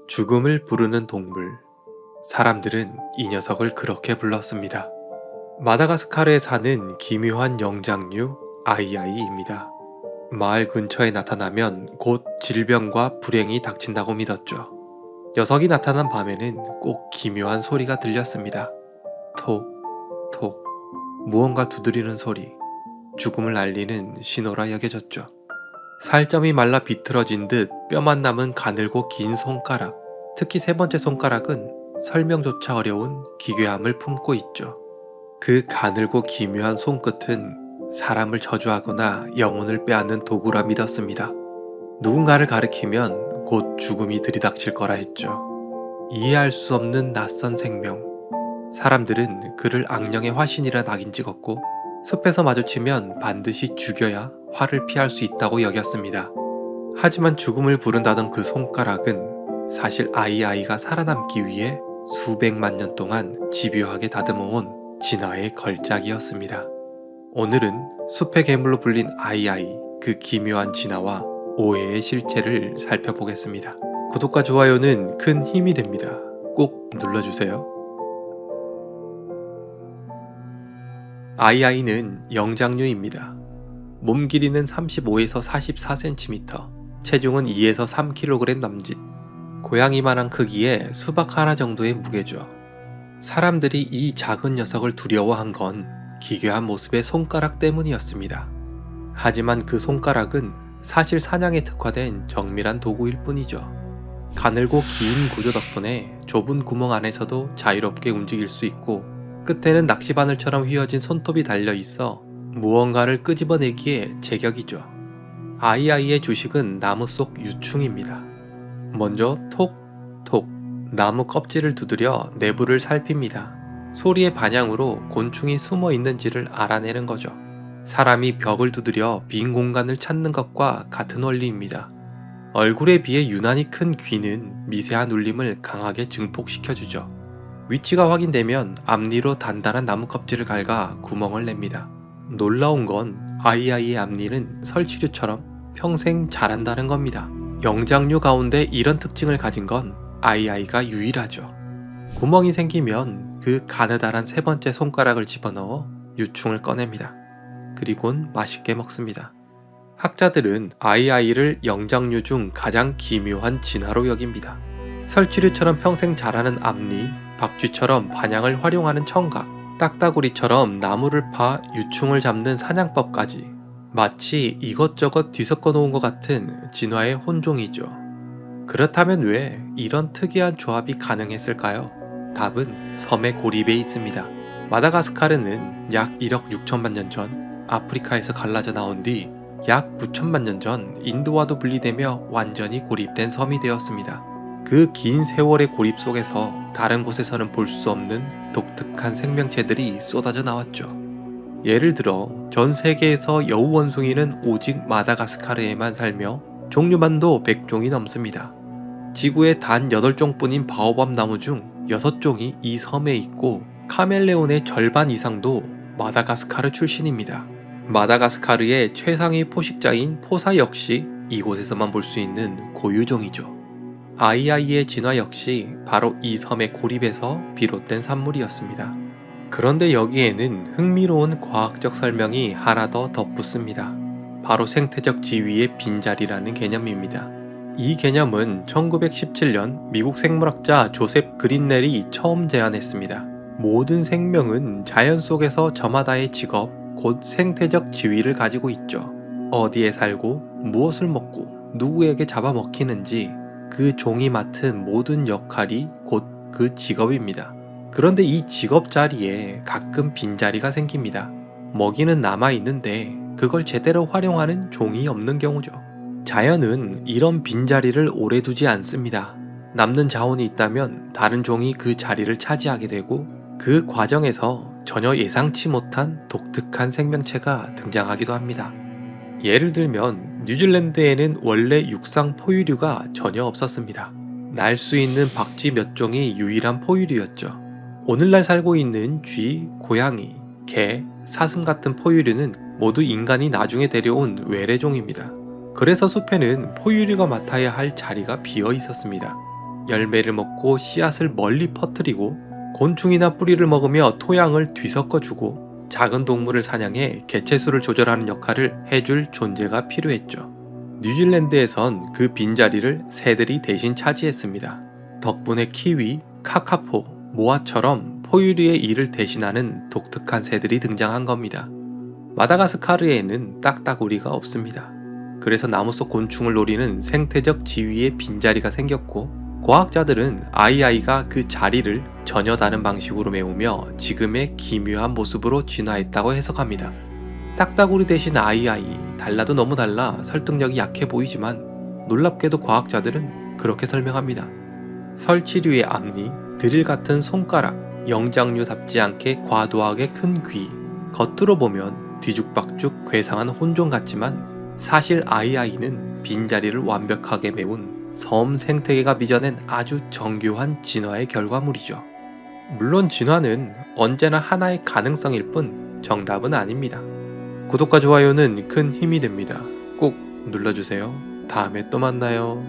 죽음을 부르는 동물. 사람들은 이 녀석을 그렇게 불렀습니다. 마다가스카르에 사는 기묘한 영장류 아이아이입니다. 마을 근처에 나타나면 곧 질병과 불행이 닥친다고 믿었죠. 녀석이 나타난 밤에는 꼭 기묘한 소리가 들렸습니다. 톡, 톡, 무언가 두드리는 소리, 죽음을 알리는 신호라 여겨졌죠. 살점이 말라 비틀어진 듯 뼈만 남은 가늘고 긴 손가락, 특히 세 번째 손가락은 설명조차 어려운 기괴함을 품고 있죠. 그 가늘고 기묘한 손끝은 사람을 저주하거나 영혼을 빼앗는 도구라 믿었습니다. 누군가를 가리키면 곧 죽음이 들이닥칠 거라 했죠. 이해할 수 없는 낯선 생명. 사람들은 그를 악령의 화신이라 낙인 찍었고 숲에서 마주치면 반드시 죽여야 화를 피할 수 있다고 여겼습니다. 하지만 죽음을 부른다던 그 손가락은 사실 아이아이가 살아남기 위해 수백만 년 동안 집요하게 다듬어온 진화의 걸작이었습니다. 오늘은 숲의 괴물로 불린 아이아이, 그 기묘한 진화와 오해의 실체를 살펴보겠습니다. 구독과 좋아요는 큰 힘이 됩니다. 꼭 눌러주세요. 아이아이는 영장류입니다. 몸 길이는 35에서 44cm, 체중은 2에서 3kg 남짓, 고양이만한 크기의 수박 하나 정도의 무게죠. 사람들이 이 작은 녀석을 두려워한 건 기괴한 모습의 손가락 때문이었습니다. 하지만 그 손가락은 사실 사냥에 특화된 정밀한 도구일 뿐이죠. 가늘고 긴 구조 덕분에 좁은 구멍 안에서도 자유롭게 움직일 수 있고 끝에는 낚시바늘처럼 휘어진 손톱이 달려 있어 무언가를 끄집어내기에 제격이죠. 아이아이의 주식은 나무 속 유충입니다. 먼저 톡톡 나무 껍질을 두드려 내부를 살핍니다. 소리의 반향으로 곤충이 숨어 있는지를 알아내는 거죠. 사람이 벽을 두드려 빈 공간을 찾는 것과 같은 원리입니다. 얼굴에 비해 유난히 큰 귀는 미세한 울림을 강하게 증폭시켜주죠. 위치가 확인되면 앞니로 단단한 나무 껍질을 갉아 구멍을 냅니다. 놀라운 건 아이아이의 앞니는 설치류처럼 평생 자란다는 겁니다. 영장류 가운데 이런 특징을 가진 건 아이아이가 유일하죠. 구멍이 생기면 그 가느다란 세 번째 손가락을 집어넣어 유충을 꺼냅니다. 그리곤 맛있게 먹습니다. 학자들은 아이아이를 영장류 중 가장 기묘한 진화로 여깁니다. 설치류처럼 평생 자라는 앞니, 박쥐처럼 반향을 활용하는 청각, 딱따구리처럼 나무를 파 유충을 잡는 사냥법까지 마치 이것저것 뒤섞어 놓은 것 같은 진화의 혼종이죠. 그렇다면 왜 이런 특이한 조합이 가능했을까요? 답은 섬의 고립에 있습니다. 마다가스카르는 약 1억 6천만 년 전 아프리카에서 갈라져 나온 뒤 약 9천만 년 전 인도와도 분리되며 완전히 고립된 섬이 되었습니다. 그 긴 세월의 고립 속에서 다른 곳에서는 볼 수 없는 독특한 생명체들이 쏟아져 나왔죠. 예를 들어 전 세계에서 여우 원숭이는 오직 마다가스카르에만 살며 종류만도 100종이 넘습니다. 지구에 단 8종뿐인 바오밥 나무 중 6종이 이 섬에 있고 카멜레온의 절반 이상도 마다가스카르 출신입니다. 마다가스카르의 최상위 포식자인 포사 역시 이곳에서만 볼 수 있는 고유종이죠. 아이아이의 진화 역시 바로 이 섬의 고립에서 비롯된 산물이었습니다. 그런데 여기에는 흥미로운 과학적 설명이 하나 더 덧붙습니다. 바로 생태적 지위의 빈자리라는 개념입니다. 이 개념은 1917년 미국 생물학자 조셉 그린넬이 처음 제안했습니다. 모든 생명은 자연 속에서 저마다의 직업, 곧 생태적 지위를 가지고 있죠. 어디에 살고 무엇을 먹고 누구에게 잡아먹히는지 그 종이 맡은 모든 역할이 곧 그 직업입니다. 그런데 이 직업 자리에 가끔 빈자리가 생깁니다. 먹이는 남아있는데 그걸 제대로 활용하는 종이 없는 경우죠. 자연은 이런 빈자리를 오래 두지 않습니다. 남는 자원이 있다면 다른 종이 그 자리를 차지하게 되고 그 과정에서 전혀 예상치 못한 독특한 생명체가 등장하기도 합니다. 예를 들면 뉴질랜드에는 원래 육상 포유류가 전혀 없었습니다. 날 수 있는 박쥐 몇 종이 유일한 포유류였죠. 오늘날 살고 있는 쥐, 고양이, 개, 사슴 같은 포유류는 모두 인간이 나중에 데려온 외래종입니다. 그래서 숲에는 포유류가 맡아야 할 자리가 비어 있었습니다. 열매를 먹고 씨앗을 멀리 퍼뜨리고 곤충이나 뿌리를 먹으며 토양을 뒤섞어주고 작은 동물을 사냥해 개체수를 조절하는 역할을 해줄 존재가 필요했죠. 뉴질랜드에선 그 빈자리를 새들이 대신 차지했습니다. 덕분에 키위, 카카포, 모아처럼 포유류의 일을 대신하는 독특한 새들이 등장한 겁니다. 마다가스카르에는 딱따구리가 없습니다. 그래서 나무 속 곤충을 노리는 생태적 지위의 빈자리가 생겼고, 과학자들은 아이아이가 그 자리를 전혀 다른 방식으로 메우며 지금의 기묘한 모습으로 진화했다고 해석합니다. 딱따구리 대신 아이아이, 달라도 너무 달라 설득력이 약해 보이지만 놀랍게도 과학자들은 그렇게 설명합니다. 설치류의 앞니, 드릴 같은 손가락, 영장류답지 않게 과도하게 큰 귀, 겉으로 보면 뒤죽박죽 괴상한 혼종 같지만 사실 아이아이는 빈자리를 완벽하게 메운 섬 생태계가 빚어낸 아주 정교한 진화의 결과물이죠. 물론 진화는 언제나 하나의 가능성일 뿐 정답은 아닙니다. 구독과 좋아요는 큰 힘이 됩니다. 꼭 눌러주세요. 다음에 또 만나요.